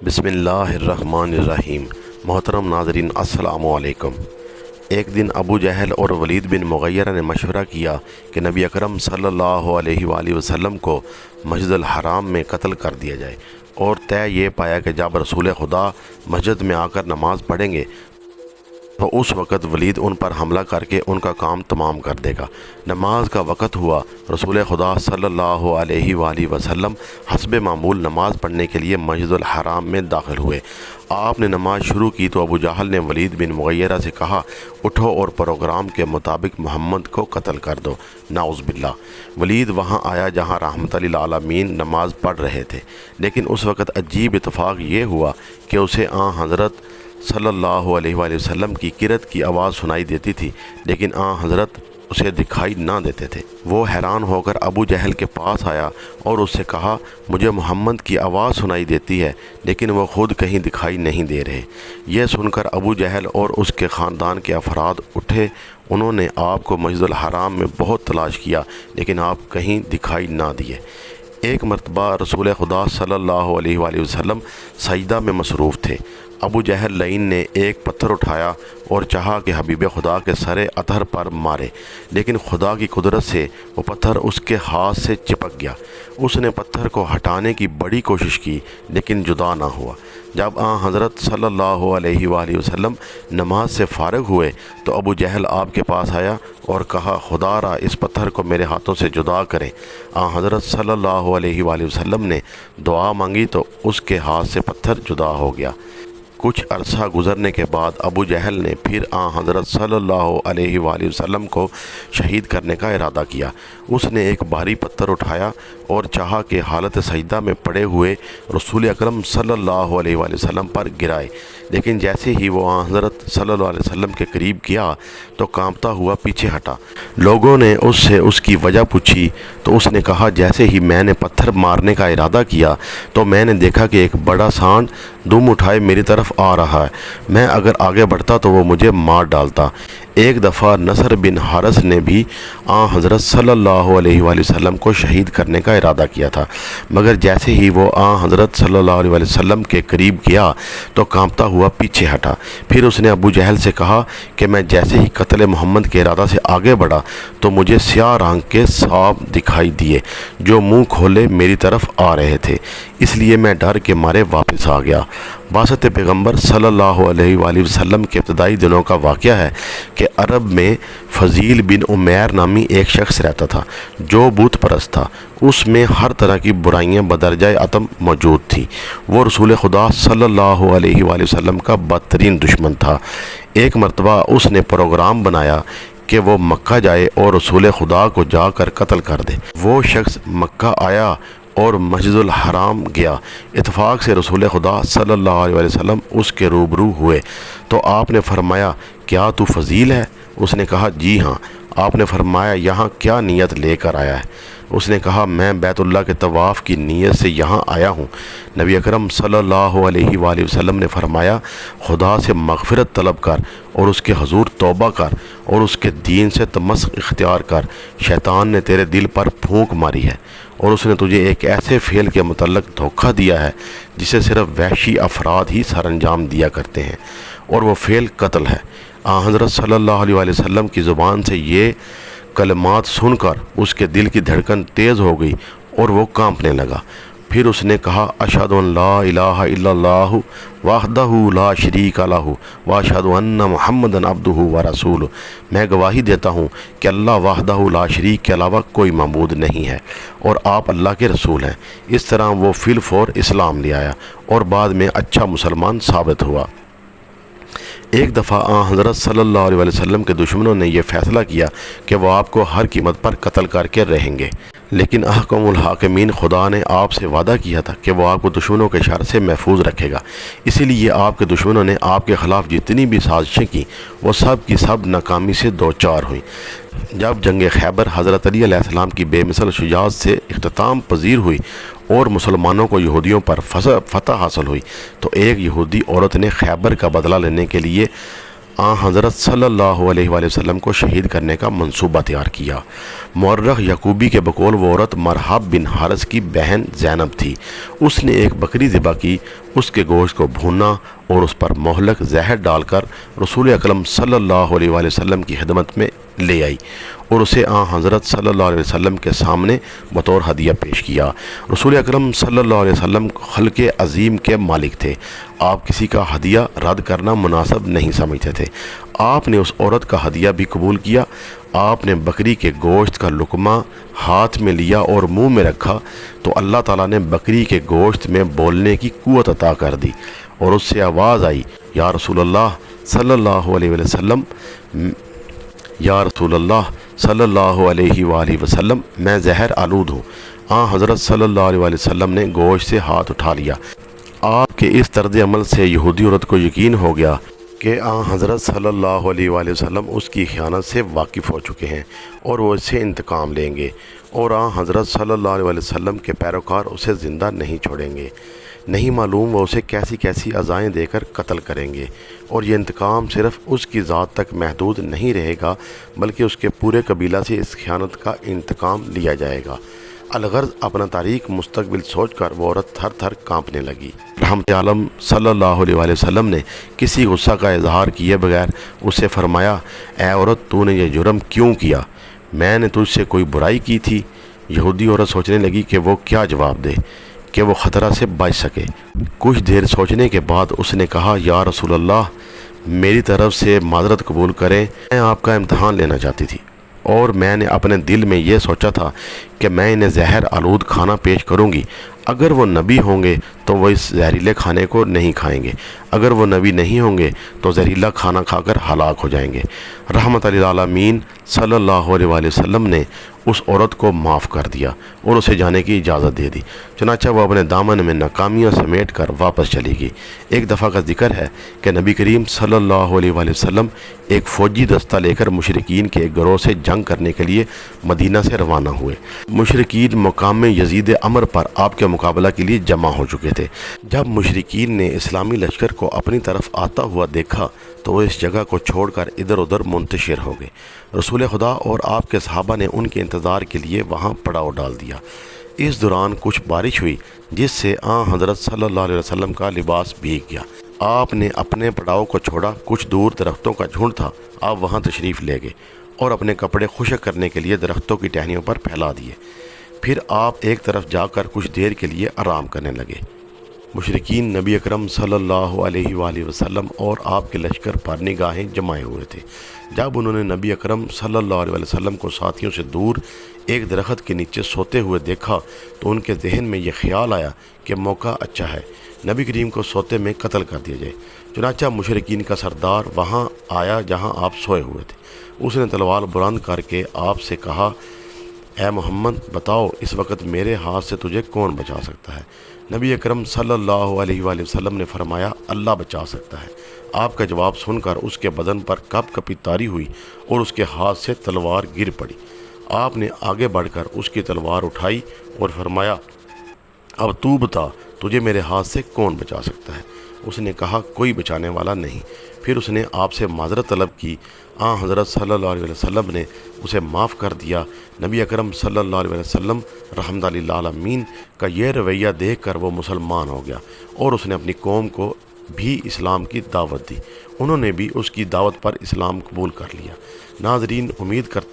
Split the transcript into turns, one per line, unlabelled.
بسم اللہ الرحمن الرحیم۔ محترم ناظرین السلام علیکم۔ ایک دن ابو جہل اور ولید بن مغیرہ نے مشورہ کیا کہ نبی اکرم صلی اللہ علیہ وآلہ وسلم کو مسجد الحرام میں قتل کر دیا جائے، اور طے یہ پایا کہ جب رسول خدا مسجد میں آ کر نماز پڑھیں گے تو اس وقت ولید ان پر حملہ کر کے ان کا کام تمام کر دے گا۔ نماز کا وقت ہوا، رسول خدا صلی اللہ علیہ وآلہ وسلم حسب معمول نماز پڑھنے کے لیے مسجد الحرام میں داخل ہوئے۔ آپ نے نماز شروع کی تو ابو جہل نے ولید بن مغیرہ سے کہا، اٹھو اور پروگرام کے مطابق محمد کو قتل کر دو۔ نعوذ باللہ۔ ولید وہاں آیا جہاں رحمت للعالمین نماز پڑھ رہے تھے، لیکن اس وقت عجیب اتفاق یہ ہوا کہ اسے حضرت صلی اللہ علیہ وآلہ وسلم کی قرأت کی آواز سنائی دیتی تھی، لیکن حضرت اسے دکھائی نہ دیتے تھے۔ وہ حیران ہو کر ابو جہل کے پاس آیا اور اس سے کہا، مجھے محمد کی آواز سنائی دیتی ہے لیکن وہ خود کہیں دکھائی نہیں دے رہے۔ یہ سن کر ابو جہل اور اس کے خاندان کے افراد اٹھے۔ انہوں نے آپ کو مسجد الحرام میں بہت تلاش کیا لیکن آپ کہیں دکھائی نہ دیے۔ ایک مرتبہ رسول خدا صلی اللہ علیہ وآلہ وسلم سجدہ میں مصروف تھے۔ ابو جہل لعین نے ایک پتھر اٹھایا اور چاہا کہ حبیب خدا کے سر اطہر پر مارے، لیکن خدا کی قدرت سے وہ پتھر اس کے ہاتھ سے چپک گیا۔ اس نے پتھر کو ہٹانے کی بڑی کوشش کی لیکن جدا نہ ہوا۔ جب حضرت صلی اللہ علیہ وآلہ وسلم نماز سے فارغ ہوئے تو ابو جہل آپ کے پاس آیا اور کہا، خدا را اس پتھر کو میرے ہاتھوں سے جدا کرے۔ حضرت صلی اللہ علیہ وآلہ وسلم نے دعا مانگی تو اس کے ہاتھ سے پتھر جدا ہو گیا۔ کچھ عرصہ گزرنے کے بعد ابو جہل نے پھر حضرت صلی اللہ علیہ وآلہ وسلم کو شہید کرنے کا ارادہ کیا۔ اس نے ایک بھاری پتھر اٹھایا اور چاہا کہ حالت سجدہ میں پڑے ہوئے رسول اکرم صلی اللہ علیہ وآلہ وسلم پر گرائے، لیکن جیسے ہی وہ حضرت صلی اللہ علیہ وسلم کے قریب گیا تو کانپتا ہوا پیچھے ہٹا۔ لوگوں نے اس سے اس کی وجہ پوچھی تو اس نے کہا، جیسے ہی میں نے پتھر مارنے کا ارادہ کیا تو میں نے دیکھا کہ ایک بڑا سانڈ دم اٹھائے میری طرف آ رہا ہے۔ میں اگر آگے بڑھتا تو وہ مجھے مار ڈالتا۔ ایک دفعہ نصر بن حارث نے بھی حضرت صلی اللہ علیہ وآلہ وسلم کو شہید کرنے کا ارادہ کیا تھا، مگر جیسے ہی وہ حضرت صلی اللہ علیہ وآلہ وسلم کے قریب گیا تو کانپتا ہوا پیچھے ہٹا۔ پھر اس نے ابو جہل سے کہا کہ میں جیسے ہی قتل محمد کے ارادہ سے آگے بڑھا تو مجھے سیاہ رنگ کے سانپ دکھائی دیے جو منہ کھولے میری طرف آ رہے تھے، اس لیے میں ڈر کے مارے واپس آ گیا۔ بعثت پیغمبر صلی اللہ علیہ وآلہ وسلم کے ابتدائی دنوں کا واقعہ ہے کہ عرب میں فضیل بن عمیر نامی ایک شخص رہتا تھا جو بت پرست تھا۔ اس میں ہر طرح کی برائیاں بدرجہ اتم موجود تھیں۔ وہ رسول خدا صلی اللہ علیہ وآلہ وسلم کا بدترین دشمن تھا۔ ایک مرتبہ اس نے پروگرام بنایا کہ وہ مکہ جائے اور رسول خدا کو جا کر قتل کر دے۔ وہ شخص مکہ آیا اور مسجد الحرام گیا۔ اتفاق سے رسول خدا صلی اللہ علیہ وآلہ وسلم اس کے روبرو ہوئے تو آپ نے فرمایا، کیا تو فضیل ہے؟ اس نے کہا، جی ہاں۔ آپ نے فرمایا، یہاں کیا نیت لے کر آیا ہے؟ اس نے کہا، میں بیت اللہ کے طواف کی نیت سے یہاں آیا ہوں۔ نبی اکرم صلی اللہ علیہ وآلہ وسلم نے فرمایا، خدا سے مغفرت طلب کر اور اس کے حضور توبہ کر اور اس کے دین سے تمسک اختیار کر۔ شیطان نے تیرے دل پر پھونک ماری ہے اور اس نے تجھے ایک ایسے فعل کے متعلق دھوکہ دیا ہے جسے صرف وحشی افراد ہی سر انجام دیا کرتے ہیں، اور وہ فعل قتل ہے۔ حضرت صلی اللہ علیہ وآلہ وسلم کی زبان سے یہ کلمات سن کر اس کے دل کی دھڑکن تیز ہو گئی اور وہ کانپنے لگا۔ پھر اس نے کہا، اشہد ان لا الہ الا اللہ وحدہ لا شریک لہ واشہد ان محمدًا عبدہ ورسولہ۔ میں گواہی دیتا ہوں کہ اللہ وحدہ لا شریک کے علاوہ کوئی معبود نہیں ہے اور آپ اللہ کے رسول ہیں۔ اس طرح وہ فی الفور اسلام لے آیا اور بعد میں اچھا مسلمان ثابت ہوا۔ ایک دفعہ حضرت صلی اللہ علیہ وآلہ وسلم کے دشمنوں نے یہ فیصلہ کیا کہ وہ آپ کو ہر قیمت پر قتل کر کے رہیں گے، لیکن احکم الحاکمین خدا نے آپ سے وعدہ کیا تھا کہ وہ آپ کو دشمنوں کے شر سے محفوظ رکھے گا۔ اسی لیے آپ کے دشمنوں نے آپ کے خلاف جتنی بھی سازشیں کی وہ سب کی سب ناکامی سے دوچار ہوئیں۔ جب جنگ خیبر حضرت علی علیہ السلام کی بے مثل شجاعت سے اختتام پذیر ہوئی اور مسلمانوں کو یہودیوں پر فتح حاصل ہوئی تو ایک یہودی عورت نے خیبر کا بدلہ لینے کے لیے حضرت صلی اللہ علیہ وآلہ وسلم کو شہید کرنے کا منصوبہ تیار کیا۔ مورخ یعقوبی کے بقول وہ عورت مرحب بن حارث کی بہن زینب تھی۔ اس نے ایک بکری ذبح کی، اس کے گوشت کو بھونا اور اس پر مہلک زہر ڈال کر رسول اکرم صلی اللہ علیہ وآلہ وسلم کی خدمت میں لے آئی اور اسے حضرت صلی اللہ علیہ وسلم کے سامنے بطور ہدیہ پیش کیا۔ رسول اکرم صلی اللہ علیہ وسلم خلق عظیم کے مالک تھے۔ آپ کسی کا ہدیہ رد کرنا مناسب نہیں سمجھتے تھے۔ آپ نے اس عورت کا ہدیہ بھی قبول کیا۔ آپ نے بکری کے گوشت کا لقمہ ہاتھ میں لیا اور منہ میں رکھا تو اللہ تعالیٰ نے بکری کے گوشت میں بولنے کی قوت عطا کر دی اور اس سے آواز آئی، یا رسول اللہ صلی اللہ علیہ وسلم، یا رسول اللہ صلی اللہ علیہ وآلہ وسلم، میں زہر آلود ہوں۔ حضرت صلی اللہ علیہ وآلہ وسلم نے گوشت سے ہاتھ اٹھا لیا۔ آپ کے اس طرز عمل سے یہودی عورت کو یقین ہو گیا کہ حضرت صلی اللہ علیہ وآلہ وسلم اس کی خیانت سے واقف ہو چکے ہیں اور وہ اس سے انتقام لیں گے، اور حضرت صلی اللہ علیہ وآلہ وسلم کے پیروکار اسے زندہ نہیں چھوڑیں گے۔ نہیں معلوم وہ اسے کیسی کیسی عزائیں دے کر قتل کریں گے، اور یہ انتقام صرف اس کی ذات تک محدود نہیں رہے گا بلکہ اس کے پورے قبیلہ سے اس خیانت کا انتقام لیا جائے گا۔ الغرض اپنا تاریخ مستقبل سوچ کر وہ عورت تھر تھر کانپنے لگی۔ رحمت عالم صلی اللہ علیہ وآلہ وسلم نے کسی غصہ کا اظہار کیے بغیر اسے فرمایا، اے عورت، تو نے یہ جرم کیوں کیا؟ میں نے تجھ سے کوئی برائی کی تھی؟ یہودی عورت سوچنے لگی کہ وہ کیا جواب دے کہ وہ خطرہ سے بچ سکے۔ کچھ دیر سوچنے کے بعد اس نے کہا، یا رسول اللہ، میری طرف سے معذرت قبول کریں، میں آپ کا امتحان لینا چاہتی تھی اور میں نے اپنے دل میں یہ سوچا تھا کہ میں انہیں زہر آلود کھانا پیش کروں گی۔ اگر وہ نبی ہوں گے تو وہ اس زہریلے کھانے کو نہیں کھائیں گے، اگر وہ نبی نہیں ہوں گے تو زہریلا کھانا کھا کر ہلاک ہو جائیں گے۔ رحمت للعالمین صلی اللہ علیہ وآلہ وسلم نے اس عورت کو معاف کر دیا اور اسے جانے کی اجازت دے دی۔ چنانچہ وہ اپنے دامن میں ناکامیاں سمیٹ کر واپس چلی گئی۔ ایک دفعہ کا ذکر ہے کہ نبی کریم صلی اللہ علیہ وآلہ وسلم ایک فوجی دستہ لے کر مشرکین کے ایک گروہ سے جنگ کرنے کے لیے مدینہ سے روانہ ہوئے۔ مشرکین مقام یزید امر پر آپ کے مقابلہ کے لیے جمع ہو چکے تھے۔ جب مشرکین نے اسلامی لشکر کو اپنی طرف آتا ہوا دیکھا تو وہ اس جگہ کو چھوڑ کر ادھر ادھر منتشر ہو گئے۔ رسول خدا اور آپ کے صحابہ نے ان کے انتظار کے لیے وہاں پڑاؤ ڈال دیا۔ اس دوران کچھ بارش ہوئی جس سے حضرت صلی اللہ علیہ وسلم کا لباس بھیگ گیا۔ آپ نے اپنے پڑاؤ کو چھوڑا، کچھ دور درختوں کا جھنڈ تھا، آپ وہاں تشریف لے گئے اور اپنے کپڑے خشک کرنے کے لیے درختوں کی ٹہنیوں پر پھیلا دیے۔ پھر آپ ایک طرف جا کر کچھ دیر کے لیے آرام کرنے لگے۔ مشرکین نبی اکرم صلی اللہ علیہ وآلہ وسلم اور آپ کے لشکر پر نگاہیں جمائے ہوئے تھے۔ جب انہوں نے نبی اکرم صلی اللہ علیہ وآلہ وسلم کو ساتھیوں سے دور ایک درخت کے نیچے سوتے ہوئے دیکھا تو ان کے ذہن میں یہ خیال آیا کہ موقع اچھا ہے، نبی کریم کو سوتے میں قتل کر دیا جائے۔ چنانچہ مشرکین کا سردار وہاں آیا جہاں آپ سوئے ہوئے تھے۔ اس نے تلوار بلند کر کے آپ سے کہا، اے محمد، بتاؤ اس وقت میرے ہاتھ سے تجھے کون بچا سکتا ہے؟ نبی اکرم صلی اللہ علیہ وآلہ وسلم نے فرمایا، اللہ بچا سکتا ہے۔ آپ کا جواب سن کر اس کے بدن پر کپ کپی طاری ہوئی اور اس کے ہاتھ سے تلوار گر پڑی۔ آپ نے آگے بڑھ کر اس کی تلوار اٹھائی اور فرمایا، اب تو بتا، تجھے میرے ہاتھ سے کون بچا سکتا ہے؟ اس نے کہا، کوئی بچانے والا نہیں۔ پھر اس نے آپ سے معذرت طلب کی۔ حضرت صلی اللہ علیہ وسلم نے اسے معاف کر دیا۔ نبی اکرم صلی اللہ علیہ وسلم رحمت للعالمین کا یہ رویہ دیکھ کر وہ مسلمان ہو گیا اور اس نے اپنی قوم کو بھی اسلام کی دعوت دی۔ انہوں نے بھی اس کی دعوت پر اسلام قبول کر لیا۔ ناظرین، امید کرتا